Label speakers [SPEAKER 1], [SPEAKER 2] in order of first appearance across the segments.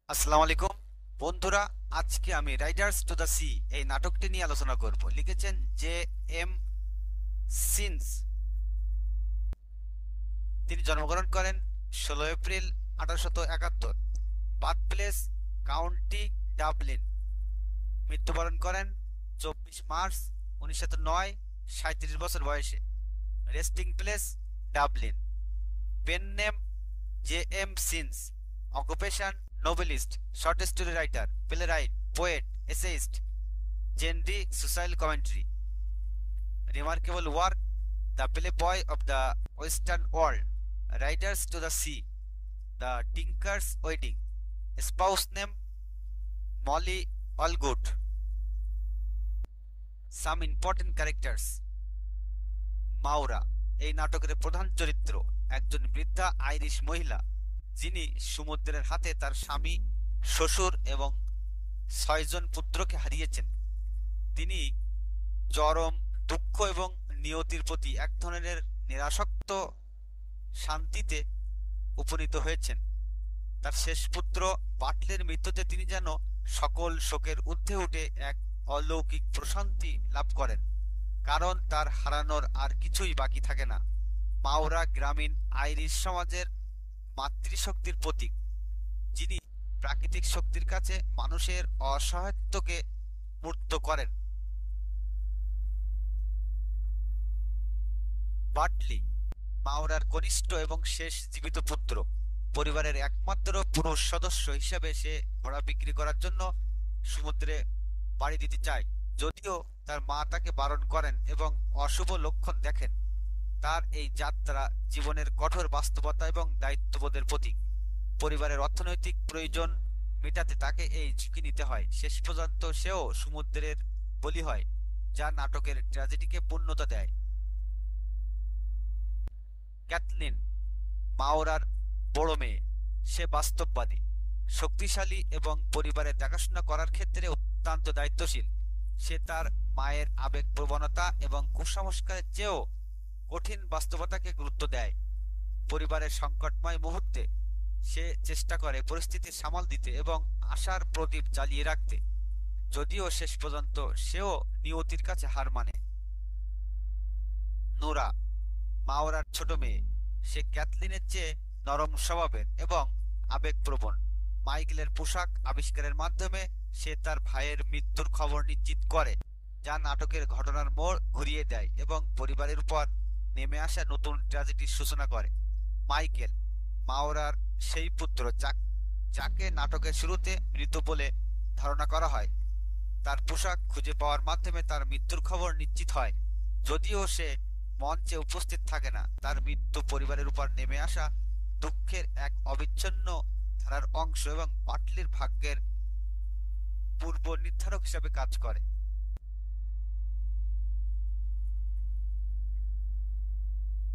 [SPEAKER 1] আসসালামু আলাইকুম বন্ধুরা। আজকে আমি রাইডার্স টু দ্য সি এই নাটকটি নিয়ে আলোচনা করব। লিখেছেন জে এম সিন্স। তিনি জন্মগ্রহণ করেন 16 April 1871। Birth place county Dublin. মৃত্যুবরণ করেন 24 মার্চ 1909, 37 বছর বয়সে। Resting place Dublin. Pen name J M Synge. Occupation Nobelist, short story writer, playwright, poet, essayist. Genre social commentary. Remarkable work The Playboy of the Western World, Riders to the Sea, The Tinker's Wedding, spouse name Molly Allgood. Some important characters. Maurya এই নাটকের প্রধান চরিত্র একজন বৃদ্ধা Irish মহিলা, যিনি সমুদ্রের হাতে তার স্বামী, শ্বশুর এবং 6 জন পুত্রকে হারিয়েছেন। তিনি চরম দুঃখ এবং নিয়তির প্রতি এক ধরনের নিরাসক্ত শান্তিতে উপনীত হয়েছেন। তার শেষ পুত্র বাটলের মৃত্যুতে তিনি যেন সকল শোকের ঊর্ধ্বে উঠে এক অলৌকিক প্রশান্তি লাভ করেন, কারণ তার হারানোর আর কিছুই বাকি থাকে না। মাওরা গ্রামীণ আইরিশ সমাজের মাতৃশক্তির প্রতীক, যিনি প্রাকৃতিক শক্তির কাছে মানুষের অসহায়ত্বকে মূর্ত করেন। বাটলি মাওরার কনিষ্ঠ এবং শেষ জীবিত পুত্র। পরিবারের একমাত্র পুরুষ সদস্য হিসেবে সে ঘোড়া বিক্রি করার জন্য সমুদ্রে পাড়ি দিতে চায়, যদিও তার মা তাকে বারণ করেন এবং অশুভ লক্ষণ দেখেন। তার এই যাত্রা জীবনের কঠোর বাস্তবতা এবং দায়িত্ববোধের প্রতীক। পরিবারের অর্থনৈতিক প্রয়োজন মেটাতে তাকে এই ঝুঁকি নিতে হয়। শেষ পর্যন্ত সেও সমুদ্রের বলি হয়, যা নাটকের ট্র্যাজেডিকে পূর্ণতা দেয়। ক্যাথলিন মাওরার বড় মেয়ে। সে বাস্তববাদী, শক্তিশালী এবং পরিবারের দেখাশোনা করার ক্ষেত্রে অত্যন্ত দায়িত্বশীল। সে তার মায়ের আবেগপ্রবণতা এবং কুসংস্কারের চেয়েও কঠিন বাস্তবতাকে গুরুত্ব দেয়। পরিবারের সংকটময় মুহূর্তে সে চেষ্টা করে পরিস্থিতি সামাল দিতে এবং আশার প্রদীপ জ্বালিয়ে রাখতে, যদিও শেষ পর্যন্ত সেও নিয়তির কাছে হার মানে। নোরা মাওরার ছোট মেয়ে। সে ক্যাথলিনের চেয়ে নরম স্বভাবের এবং আবেগপ্রবণ। মাইকেলের পোশাক আবিষ্কারের মাধ্যমে সে তার ভাইয়ের মৃত্যুর খবর নিশ্চিত করে, যা নাটকের ঘটনার মোড় ঘুরিয়ে দেয় এবং পরিবারের উপর নেমে আসা নতুন ট্র্যাজেডির সূচনা করে। মাইকেল মাওরার সেই পুত্র যাকে নাটকের শুরুতে মৃত বলে ধারণা করা হয়। তার পোশাক খুঁজে পাওয়ার মাধ্যমে তার মৃত্যুর খবর নিশ্চিত হয়, যদিও সে মঞ্চে উপস্থিত থাকে না। তার মৃত্যু পরিবারের উপর নেমে আসা দুঃখের এক অবিচ্ছিন্ন ধারার অংশ এবং বাটলির ভাগ্যের পূর্ব নির্ধারক হিসাবে কাজ করে।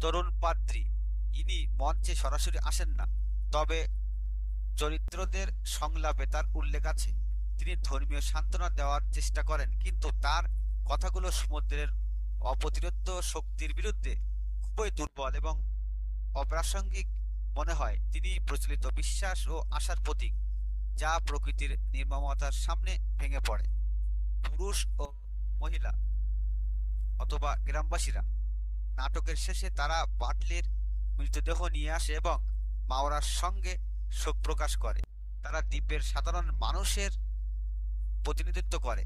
[SPEAKER 1] তরুণ পাদ্রী, ইনি মঞ্চে সরাসরি আসেন না, তবে চরিত্রদের সংলাপে তার উল্লেখ আছে। তিনি ধর্মীয় সান্ত্বনা দেওয়ার চেষ্টা করেন, কিন্তু তার কথাগুলো সমুদ্রের অপ্রতিরোধ্য শক্তির বিরুদ্ধে খুবই দুর্বল এবং অপ্রাসঙ্গিক মনে হয়। তিনি প্রচলিত বিশ্বাস ও আশার প্রতীক, যা প্রকৃতির নির্মমতার সামনে ভেঙে পড়ে। পুরুষ ও মহিলা অথবা গ্রামবাসীরা, নাটকের শেষে তারা বাটলির মৃতদেহ নিয়ে আসে এবং মাওরার সঙ্গে শোক প্রকাশ করে। তারা দ্বীপের সাধারণ মানুষের প্রতিনিধিত্ব করে,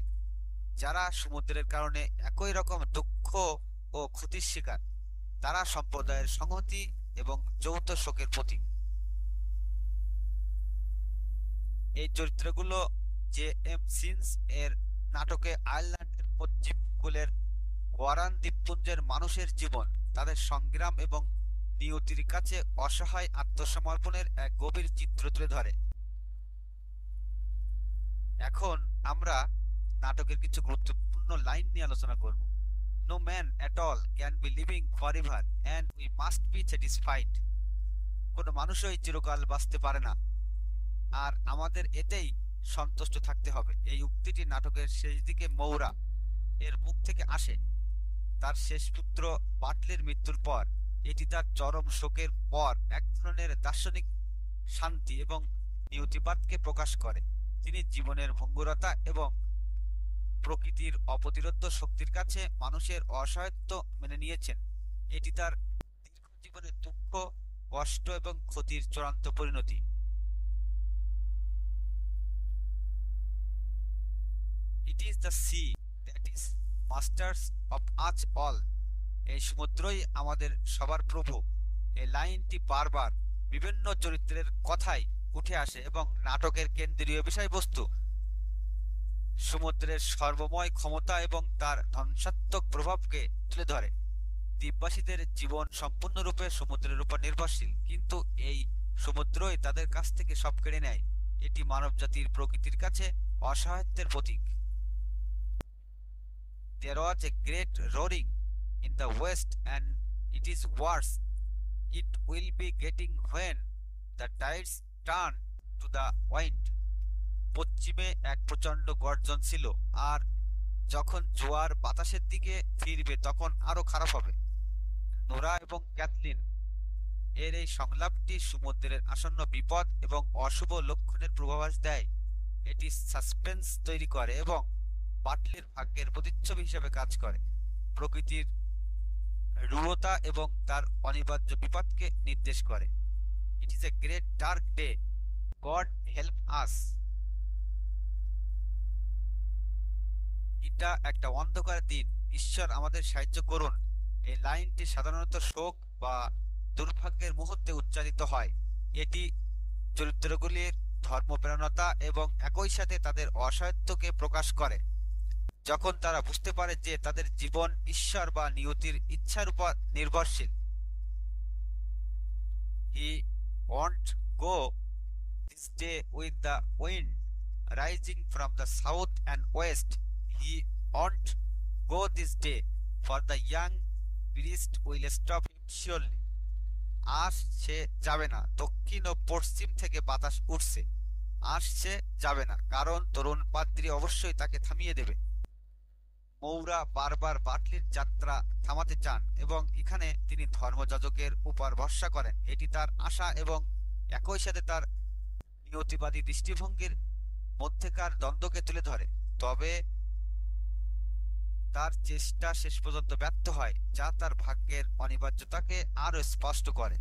[SPEAKER 1] যারা সমুদ্রের কারণে একই রকম দুঃখ ও ক্ষতির শিকার। তারা সম্প্রদায়ের সংহতি এবং যৌথ শোকের প্রতীক। এই চরিত্রগুলো জে এম সিন্স এর নাটকে আয়ারল্যান্ডের পশ্চিম উপকূলের ওয়ারান দ্বীপপুঞ্জের মানুষের জীবন, তাদের সংগ্রাম এবং নিয়তির কাছে অসহায় আত্মসমর্পণের এক গভীর চিত্র তুলে ধরে। এখন আমরা নাটকের কিছু গুরুত্বপূর্ণ লাইন নিয়ে আলোচনা করব। No man at all can be living for ever and we must be satisfied. কোনো মানুষই চিরকাল বাঁচতে পারে না, আর আমাদের এতেই সন্তুষ্ট থাকতে হবে। এই উক্তিটি নাটকের শেষ দিকে মৌরা এর মুখ থেকে আসে, তার শেষ পুত্র বাটলের মৃত্যুর পর। এটি তার চরম শোকের পর এক ধরনের দার্শনিক শান্তি এবং নিয়তিবাদকে প্রকাশ করে। তিনি জীবনের ভঙ্গুরতা এবং প্রকৃতির অপ্রতিরোধ্য শক্তির কাছে মানুষের অসহায়ত্ব মেনে নিয়েছেন। এটি তার দীর্ঘ জীবনের দুঃখ, কষ্ট এবং ক্ষতির চূড়ান্ত পরিণতি। It is the see that is masters of আচ অল। এই সমুদ্রই আমাদের সবার প্রভু। এই লাইনটি বারবার বিভিন্ন চরিত্রের কথাই উঠে আসে এবং নাটকের কেন্দ্রীয় বিষয়বস্তু সমুদ্রের সর্বময় ক্ষমতা এবং তার ধ্বংসাত্মক প্রভাবকে তুলে ধরে। দ্বীপবাসীদের জীবন সম্পূর্ণরূপে সমুদ্রের উপর নির্ভরশীল, কিন্তু এই সমুদ্রই তাদের কাছ থেকে সব কেড়ে নেয়। এটি মানবজাতির প্রকৃতির কাছে অসহায়ত্বের প্রতীক। There was a great roaring in the west, and it is worse. It will be getting when the tides turn to the wind. পশ্চিমে এক প্রচণ্ড গর্জন ছিল, আর যখন জোয়ার বাতাসের দিকে ফিরবে তখন আরো খারাপ হবে। নোরা এবং ক্যাথলিন এর এই সংলাপটি সমুদ্রের আসন্ন বিপদ এবং অশুভ লক্ষণের পূর্বাভাস দেয়। এটি সাসপেন্স তৈরি করে এবং বাটলির ভাগ্যের প্রতিচ্ছবি হিসেবে কাজ করে। প্রকৃতির রূঢ়তা এবং তার অনিবার্য বিপদকে নির্দেশ করে। It is a great dark day, god help us. এটা একটা অন্ধকার দিন, ঈশ্বর আমাদের সাহায্য করুন। এই লাইনটি সাধারণত শোক বা দুর্ভাগ্যের মুহূর্তে উচ্চারিত হয়। এটি চরিত্রগুলির ধর্মপ্রাণতা এবং একই সাথে তাদের অসহায়ত্বকে প্রকাশ করে, যখন তারা বুঝতে পারে যে তাদের জীবন ঈশ্বর বা নিয়তির ইচ্ছার উপর নির্ভরশীল। He won't go this day with the wind rising from the south and west. He won't go this day, for the young priest will stop him surely. আজ সে যাবে না, দক্ষিণ ও পশ্চিম থেকে বাতাস উঠছে। আসছে যাবে না, কারণ তরুণ পাদ্রী অবশ্যই তাকে থামিয়ে দেবে। মৌরা বারবার বাটলির যাত্রা থামাতে চান এবং এখানে তিনি ধর্মযাজকের উপর ভরসা করেন। এটি তার আশা এবং একই সাথে তার নিয়তিবাদী দৃষ্টিভঙ্গির মধ্যেকার দ্বন্দ্বকে তুলে ধরে। তবে তার চেষ্টা শেষ পর্যন্ত ব্যর্থ হয়, যা তার ভাগ্যের অনিবার্যতাকে আরো স্পষ্ট করে।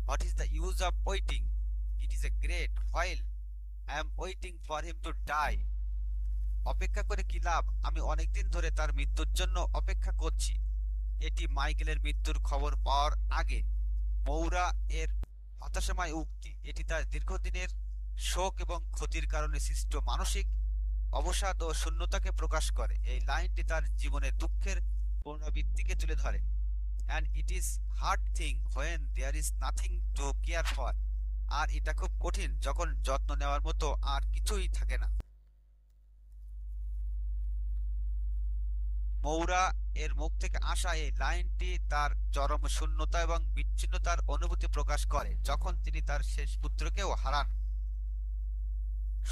[SPEAKER 1] What is the use of waiting? It is a great while I am waiting for him to die. অপেক্ষা করে কি লাভ? আমি অনেকদিন ধরে তার মৃত্যুর জন্য অপেক্ষা করছি। এটি মাইকেলের মৃত্যুর খবর পাওয়ার আগে মৌরা এর হতাশাময় উক্তি। এটি তার দীর্ঘদিনের শোক এবং ক্ষতির কারণে সৃষ্ট মানসিক অবসাদ ও শূন্যতাকে প্রকাশ করে। এই লাইনটি তার জীবনের দুঃখের পুনরাবৃত্তিকে তুলে ধরে। And it is hard thing when there is nothing to care for. আর এটা খুব কঠিন যখন যত্ন নেওয়ার মতো আর কিছুই থাকে না। মৌরা এর মুখ থেকে আসা এই লাইনটি তার চরম শূন্যতা এবং বিচ্ছিন্নতার অনুভূতি প্রকাশ করে, যখন তিনি তার শেষ পুত্রকেও হারান।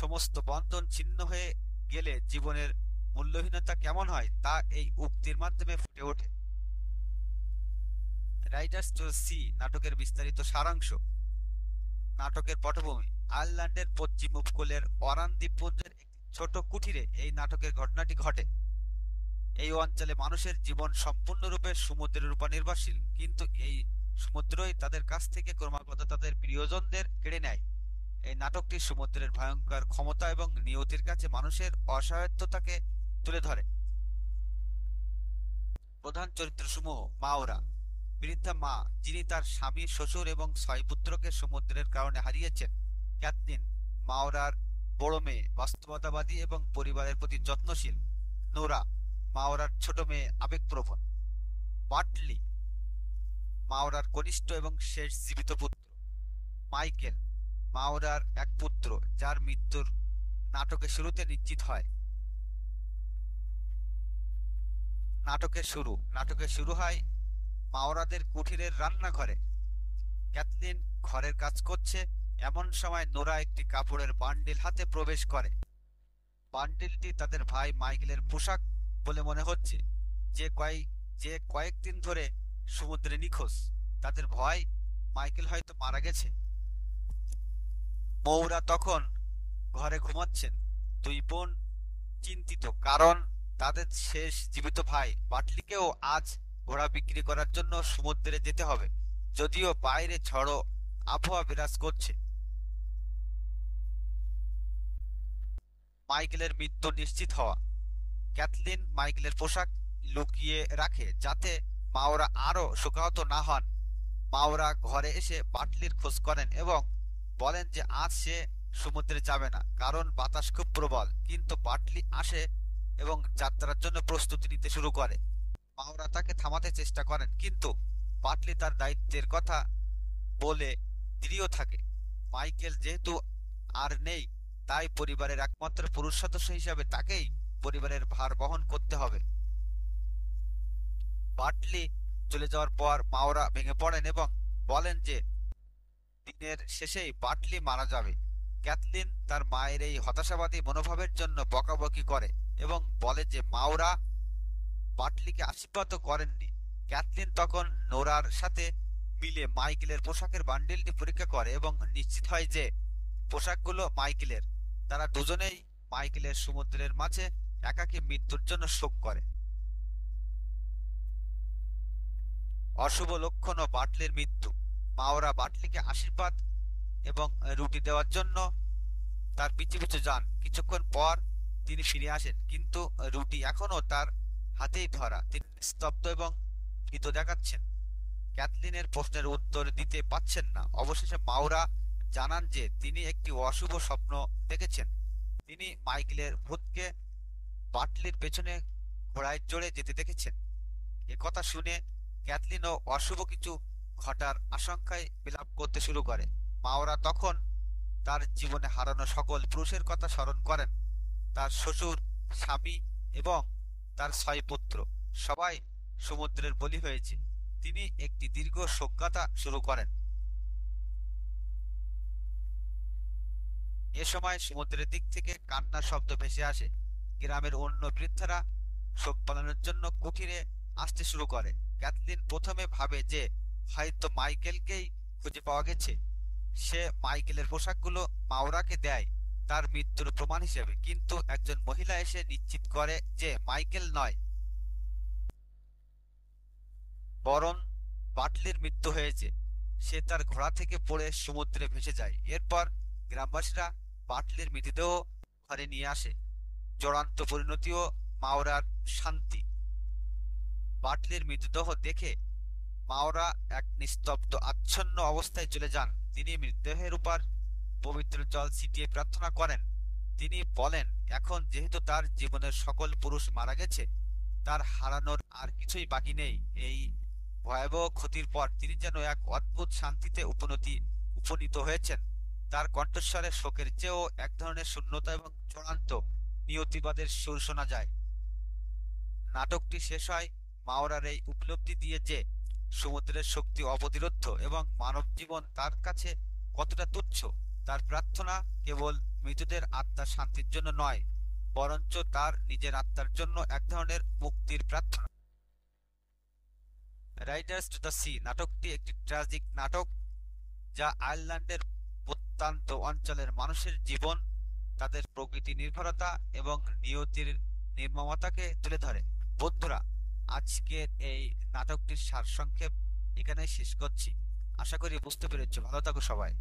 [SPEAKER 1] সমস্ত বন্ধন ছিন্ন হয়ে গেলে জীবনের মূল্যহীনতা কেমন হয় তা এই উক্তির মাধ্যমে ফুটে ওঠে। রাইডার্স টু সি নাটকের বিস্তারিত সারাংশ। নাটকের পটভূমি আয়ারল্যান্ডের পশ্চিম উপকূলের অরান দ্বীপপুঞ্জের একটি ছোট কুঠিরে এই নাটকের ঘটনাটি ঘটে। এই অঞ্চলে মানুষের জীবন সম্পূর্ণরূপে সমুদ্রের উপর নির্ভরশীল, কিন্তু এই সমুদ্রই তাদের কাছ থেকে ক্রমাগত তাদের প্রিয়জনদের কেড়ে নেয়। এই নাটকটি সমুদ্রের ভয়ঙ্কর ক্ষমতা এবং নিয়তির কাছে মানুষের অসহায়ত্বতাকে তুলে ধরে। প্রধান চরিত্রসমূহ মাওরা, বৃদ্ধা মা যিনি তার স্বামী, শ্বশুর এবং 6 পুত্রকে সমুদ্রের কারণে হারিয়েছেন। ক্যাথলিন মাওরার বড় মেয়ে, বাস্তবতাবাদী এবং পরিবারের প্রতি যত্নশীল। নোরা মাওরার ছোট মেয়ে, আবেগপ্রবণ। বাটলি মাওরার কনিষ্ঠ এবং শেষ জীবিত পুত্র। মাইকেল মাওরার এক পুত্র, যার মৃত্যুর নাটকের শুরুতে নিশ্চিত হয়। নাটকের শুরু হয় মাওরাদের কুঠিরের রান্নাঘরে। ক্যাথলিন ঘরের কাজ করছে, এমন সময় নোরা একটি কাপড়ের বান্ডিল হাতে প্রবেশ করে। বান্ডিলটি তাদের ভাই মাইকেলের পোশাক বলে মনে হচ্ছে, যে কয়েকদিন ধরে সমুদ্রে নিখোঁজ। তাদের ভয় মাইকেল হয়তো মারা গেছে। মৌরা তখন ঘরে ঘুমাচ্ছেন। দুই বোন চিন্তিত, কারণ তাদের শেষ জীবিত ভাই বাটলিকেও আজ ঘোড়া বিক্রি করার জন্য সমুদ্রে যেতে হবে, যদিও বাইরে ঝড়ো আবহাওয়া বিরাজ করছে। মাইকেলের মৃত্যু নিশ্চিত হওয়া। ক্যাথলিন মাইকেলের পোশাক লুকিয়ে রাখে যাতে মাওরা আরো শোকাহত না হন। মাওরা ঘরে এসে বাটলির খোঁজ করেন এবং বলেন যে আজ সে সমুদ্রে যাবে না, কারণ বাতাস খুব প্রবল। কিন্তু বাটলি আসে এবং যাত্রার জন্য প্রস্তুতি নিতে শুরু করে। মাওরা তাকে থামাতে চেষ্টা করেন, কিন্তু বাটলি তার দায়িত্বের কথা বলে দৃঢ় থাকে। মাইকেল যেহেতু আর নেই, তাই পরিবারের একমাত্র পুরুষ সদস্য হিসাবে তাকেই পরিবারের ভার বহন করতে হবে। বাটলি চলে যাওয়ার পর মাওরা ভেঙে পড়েন এবং বলেন যে দিনের শেষেই বাটলি মারা যাবে। ক্যাথলিন তার মায়ের এই হতাশাবাদী মনোভাবের জন্য বকাবকি করে এবং বলে যে মাওরা বাটলিকে আশীর্বাদও করেননি। ক্যাথলিন তখন নোরার সাথে মিলে মাইকেলের পোশাকের বান্ডিলটি পরীক্ষা করে এবং নিশ্চিত হয় যে পোশাকগুলো মাইকেলের। তারা দুজনেই মাইকেলের সমুদ্রের মাঝে একাকী মৃত্যুর জন্য শোক করে। অশুভ লক্ষণ ও বাটলির মৃত্যু। মাওরা বাটলিকে আশীর্বাদ এবং রুটি দেওয়ার জন্য তার পিছু পিছু যান। কিছুক্ষণ পর তিনি ফিরে আসেন, কিন্তু রুটি এখনো তার হাতেই ধরা। তিনি স্তব্ধ এবং ভীত দেখাচ্ছেন। ক্যাথলিনের প্রশ্নের উত্তর দিতে পাচ্ছেন না। অবশেষে মাওরা জানান যে তিনি একটি অশুভ স্বপ্ন দেখেছেন। তিনি মাইকেলের ভূতকে বাটলির পেছনে ঘোড়ায় চড়ে যেতে দেখেছেন। এ কথা শুনে ক্যাথলিনও অশুভ কিছু ঘটার আশঙ্কায় বিলাপ করতে শুরু করে। মাওরা তখন তার জীবনে হারানো সকল পুরুষের কথা স্মরণ করেন। তার শ্বশুর, স্বামী এবং তার 6 পুত্র সবাই সমুদ্রের বলি হয়েছে। তিনি একটি দীর্ঘ শোকগাথা শুরু করেন। এ সময় সমুদ্রের দিক থেকে কান্নার শব্দ ভেসে আসে। গ্রামের অন্য বৃদ্ধরা শোক পালনের জন্য কুঠিরে আসতে শুরু করে। ক্যাথলিন প্রথমে ভাবে যে হয়তো মাইকেলকেই খুঁজে পাওয়া গেছে। সে মাইকেলের পোশাকগুলো মাওরাকে দেয় তার মৃত্যুর প্রমাণ হিসেবে, কিন্তু একজন মহিলা এসে নিশ্চিত করে যে মাইকেল নয়, বরং বাটলির মৃত্যু হয়েছে। সে তার ঘোড়া থেকে পড়ে সমুদ্রে ভেসে যায়। এরপর গ্রামবাসীরা বাটলির মৃতদেহ ঘরে নিয়ে আসে। চূড়ান্ত পরিণতি ও মাওরার শান্তি। বাটলির মৃতদেহ দেখে মাওরা এক নিস্তব্ধ আচ্ছন্ন অবস্থায় চলে যান। তিনি মৃতদেহের উপর পবিত্র জল ছিটিয়ে প্রার্থনা করেন। তিনি বলেন, এখন যেহেতু তার জীবনের সকল পুরুষ মারা গেছে, তার হারানোর আর কিছুই বাকি নেই। এই ভয়াবহ ক্ষতির পর তিনি যেন এক অদ্ভুত শান্তিতে উপনীত হয়েছেন। তার কণ্ঠস্বরে শোকের চেয়েও এক ধরনের শূন্যতা এবং চূড়ান্ত নিয়তিবাদের সুর শোনা যায়। নাটকটি শেষ হয় মাওরার এই উপলব্ধি দিয়ে যে সমুদ্রের শক্তি অপ্রতিরোধ্য এবং মানব জীবন তার কাছে কতটা তুচ্ছ। তার প্রার্থনা কেবল মৃতদের আত্মার শান্তির জন্য নয়, বরঞ্চ তার নিজের আত্মার জন্য এক ধরনের মুক্তির প্রার্থনা। রাইডার্স টু দ্য সি নাটকটি একটি ট্র্যাজিক নাটক যা আয়ারল্যান্ডের প্রত্যন্ত অঞ্চলের মানুষের জীবন, তাদের প্রকৃতি নির্ভরতা এবং নিয়তির নির্মমতাকে তুলে ধরে। বন্ধুরা, আজকের এই নাটকটির সারসংক্ষেপ এখানেই শেষ করছি। আশা করি বুঝতে পেরেছো। ভালো থাকো সবাই।